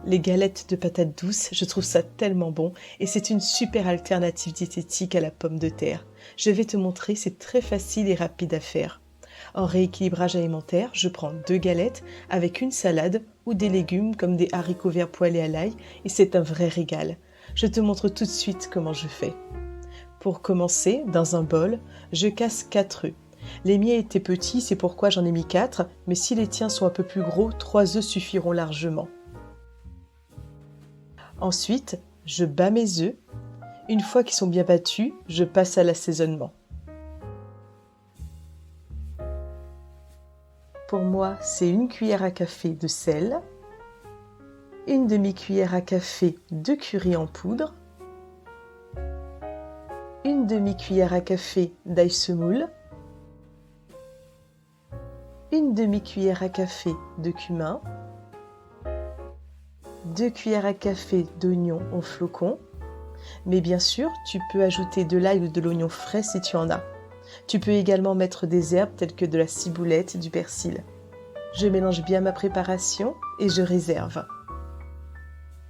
Les galettes de patates douces, je trouve ça tellement bon et c'est une super alternative diététique à la pomme de terre. Je vais te montrer, c'est très facile et rapide à faire. En rééquilibrage alimentaire, je prends 2 galettes avec une salade ou des légumes comme des haricots verts poêlés à l'ail et c'est un vrai régal. Je te montre tout de suite comment je fais. Pour commencer, dans un bol, je casse 4 œufs. Les miens étaient petits, c'est pourquoi j'en ai mis 4, mais si les tiens sont un peu plus gros, 3 œufs suffiront largement. Ensuite, je bats mes œufs. Une fois qu'ils sont bien battus, je passe à l'assaisonnement. Pour moi, c'est une cuillère à café de sel, une demi-cuillère à café de curry en poudre, une demi-cuillère à café d'ail semoule, une demi-cuillère à café de cumin, 2 cuillères à café d'oignon en flocons, mais bien sûr, tu peux ajouter de l'ail ou de l'oignon frais si tu en as. Tu peux également mettre des herbes telles que de la ciboulette et du persil. Je mélange bien ma préparation et je réserve.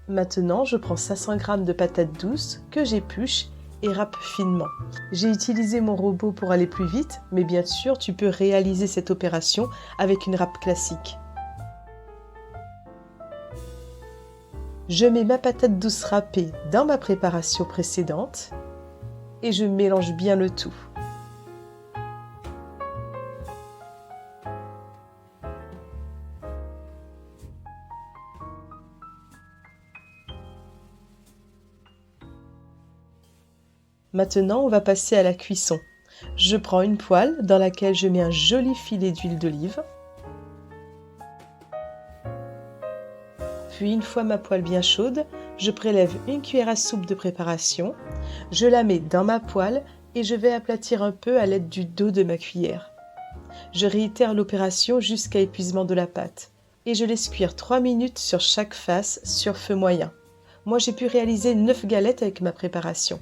Maintenant, je prends 500 g de patates douces que j'épluche et râpe finement. J'ai utilisé mon robot pour aller plus vite, mais bien sûr, tu peux réaliser cette opération avec une râpe classique. Je mets ma patate douce râpée dans ma préparation précédente et je mélange bien le tout. Maintenant, on va passer à la cuisson. Je prends une poêle dans laquelle je mets un joli filet d'huile d'olive. Puis une fois ma poêle bien chaude, je prélève une cuillère à soupe de préparation, je la mets dans ma poêle et je vais aplatir un peu à l'aide du dos de ma cuillère. Je réitère l'opération jusqu'à épuisement de la pâte et je laisse cuire 3 minutes sur chaque face sur feu moyen. Moi j'ai pu réaliser 9 galettes avec ma préparation.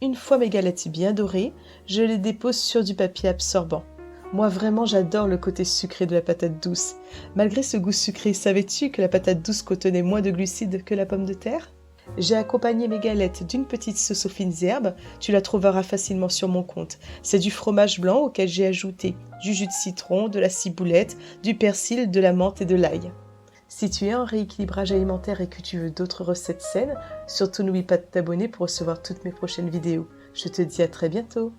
Une fois mes galettes bien dorées, je les dépose sur du papier absorbant. Moi vraiment j'adore le côté sucré de la patate douce. Malgré ce goût sucré, savais-tu que la patate douce contenait moins de glucides que la pomme de terre ? J'ai accompagné mes galettes d'une petite sauce aux fines herbes, tu la trouveras facilement sur mon compte. C'est du fromage blanc auquel j'ai ajouté du jus de citron, de la ciboulette, du persil, de la menthe et de l'ail. Si tu es en rééquilibrage alimentaire et que tu veux d'autres recettes saines, surtout n'oublie pas de t'abonner pour recevoir toutes mes prochaines vidéos. Je te dis à très bientôt.